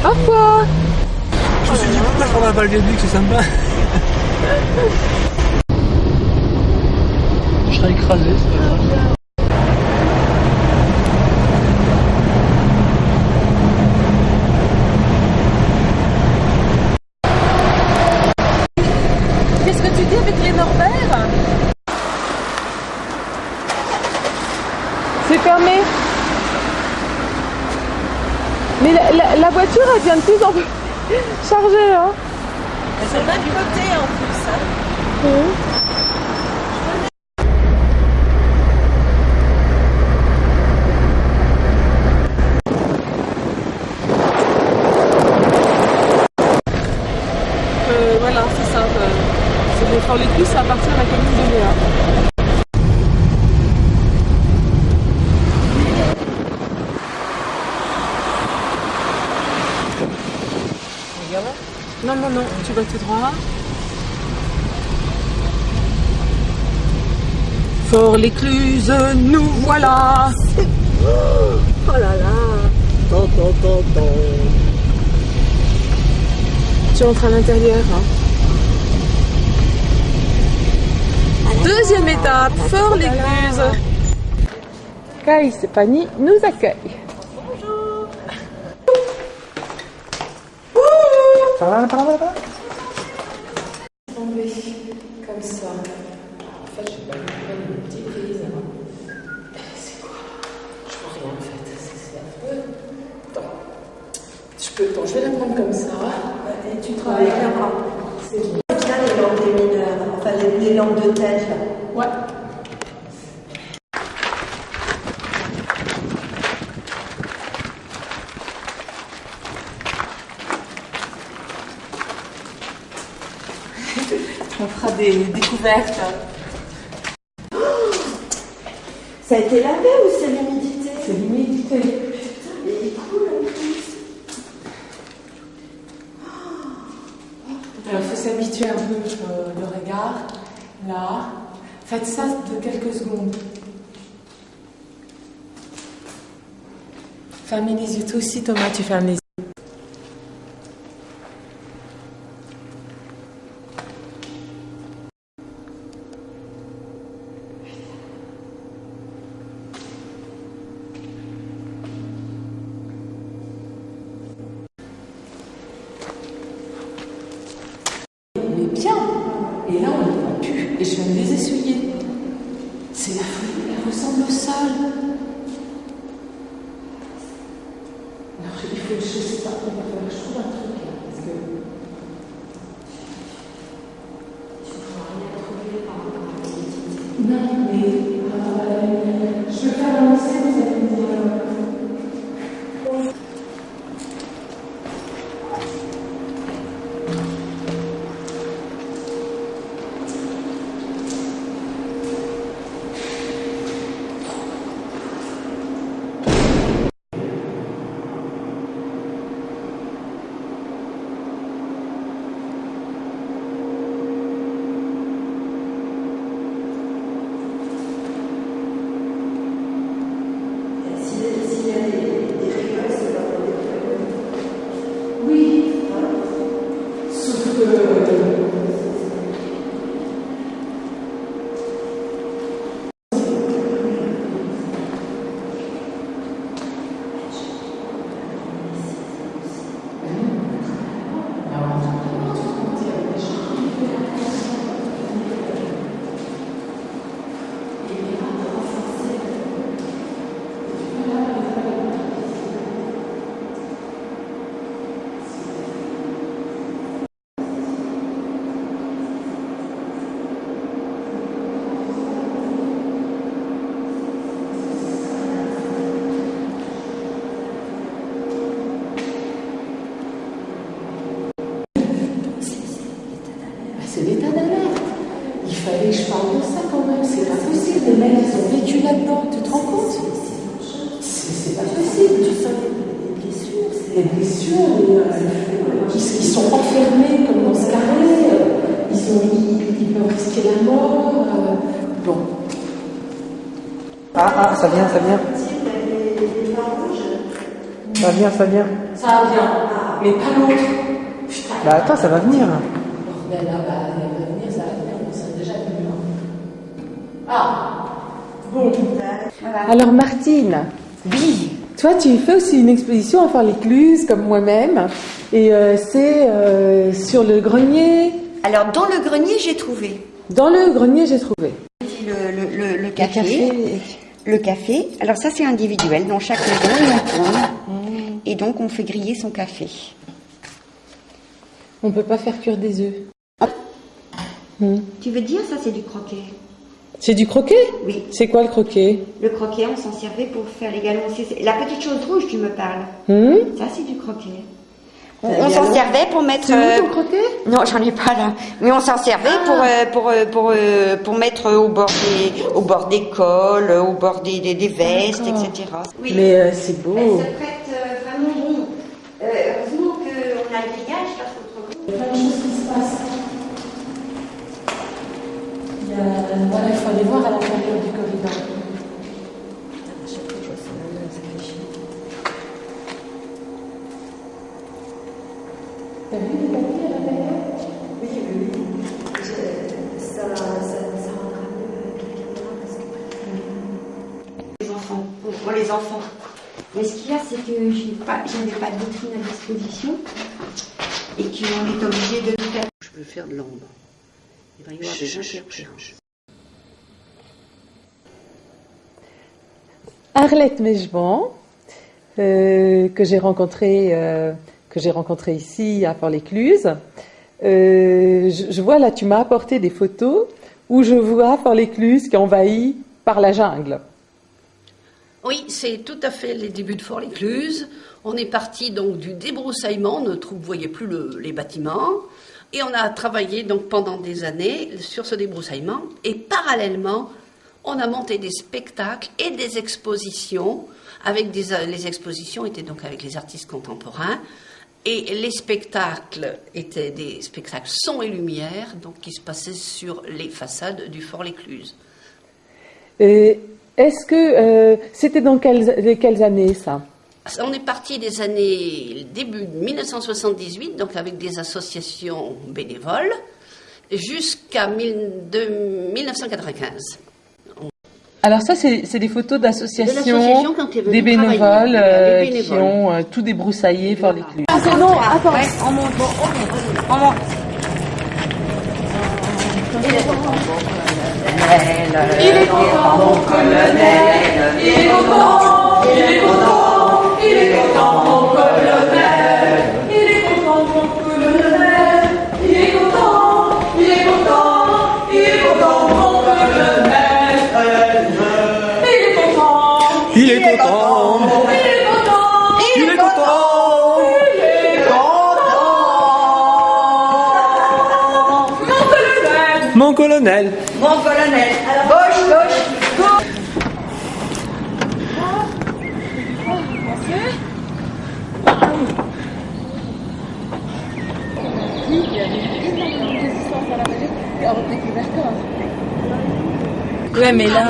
Au revoir. Je me suis dit pourquoi je prends pas le viaduc, c'est sympa. Je serais écrasé, c'est pas grave. Qu'est-ce que tu dis avec les Norbert? C'est fermé. Mais la voiture, elle vient de plus en plus chargée, hein. C'est le même côté en plus. Hein. Voilà, c'est ça. C'est les Fort-les-Clous, ça appartient à la commune de Léa. Non, non, non, tu vas tout droit. Fort-l'Écluse, nous voilà. Oh là là. Ton. Tu entres à l'intérieur. Hein. Deuxième étape, Fort-l'Écluse. Caïs et Fanny nous accueillent. Par là. Tomber comme ça. En fait, je vais pas prendre une petite prise. C'est quoi? Je vois rien en fait. C'est affreux. Attends. Je vais la prendre comme ça. Et tu travailles avec un bras. C'est bien les lampes des mineurs. Enfin, les lampes de tête là. Ouais. On fera des découvertes. Ça a été lavé ou c'est l'humidité? C'est l'humidité. Putain, mais il est cool en plus. Alors, il faut s'habituer un peu le regard. Là. Faites ça de quelques secondes. Fermez les yeux. Toi aussi, Thomas, tu fermes les yeux. Bien. Et là, on ne les voit plus. Et je viens de les essuyer. C'est la folie. Elle ressemble au sol. Alors, il faut, je sais pas, il va falloir que je trouve un truc là. Parce que. Tu ne pourras rien trouver par rapport à l'humidité. Non, mais. Je peux faire un essai, vous allez me dire. C'est l'état d'alerte. Il fallait que je parle de ça quand même. C'est pas possible. Les mecs, ils ont vécu là-dedans. Tu te rends compte? C'est pas possible. Tout ça, les blessures, ils sont enfermés comme dans ce carré. Ils peuvent risquer la mort. Bon. Ah, ça vient. Ça vient. Ça vient. mais pas l'autre. Putain. Bah attends, ça va venir. Bordel, là, bah, elle va venir, ça va venir, on serait déjà venu. Ah, bon. Voilà. Alors Martine, oui, toi tu fais aussi une exposition à Fort-l'Écluse, comme moi-même, et c'est sur le grenier. Alors, dans le grenier, j'ai trouvé Dans le grenier, j'ai trouvé. le café. Le café. Alors, ça, c'est individuel. Dans chaque maison, on tourne. Et donc, on fait griller son café. On ne peut pas faire cuire des œufs. Tu veux dire, ça, c'est du croquet? C'est du croquet? Oui. C'est quoi le croquet? Le croquet, on s'en servait pour faire les galons. La petite chose rouge, tu me parles. Ça, c'est du croquet. On s'en servait pour mettre. C'est où ton croquet? Non, j'en ai pas là. Mais on s'en servait pour mettre au bord des cols, au bord des vestes, etc. Oui. Mais c'est beau. Elle se prête vraiment bon. Heureusement qu'on a le grillage parce qu'autrement. Il y a plein de choses qui se passent. Voilà, il faut aller voir à l'intérieur du corridor. À chaque fois que je vois ça fait chier. T'as vu les papiers à l'intérieur? Oui. Ça rendra mieux avec la caméra parce que. Les enfants, pour les enfants. Mais ce qu'il y a, c'est que j'avais pas de vitrine à disposition et qu'on est obligé de tout faire. Je peux faire de l'ombre. Il va y avoir des interférences. Arlette Mejban, que j'ai rencontrée ici à Fort-l'Écluse. Je vois là, tu m'as apporté des photos où je vois Fort-l'Écluse qui est envahi par la jungle. Oui, c'est tout à fait les débuts de Fort-l'Écluse. On est parti donc du débroussaillement, on ne voyait plus les bâtiments. Et on a travaillé donc pendant des années sur ce débroussaillement. Et parallèlement, on a monté des spectacles et des expositions. Les expositions étaient donc avec les artistes contemporains. Et les spectacles étaient des spectacles son et lumière, donc qui se passaient sur les façades du Fort-l'Écluse. Est-ce que c'était dans quelles années ça? On est parti des années début 1978, donc avec des associations bénévoles, jusqu'à 1995. Alors ça, c'est des photos d'associations, quand est venue des bénévoles, travailler, les qui bénévoles. ont tout débroussaillé Fort-l'Écluse. Ah, non, attends. Ouais, on monte. On monte. Il est content, mon colonel. Il est content, il est content, il est content, mon colonel. Il est content, mon colonel. Il est content, il est content, il est content, mon colonel. Il est content, Il est content. il est content, Il est content. il est content. Mon colonel. Mon colonel. Mon colonel. Alors, gauche, gauche, gauche. Ouais, mais là.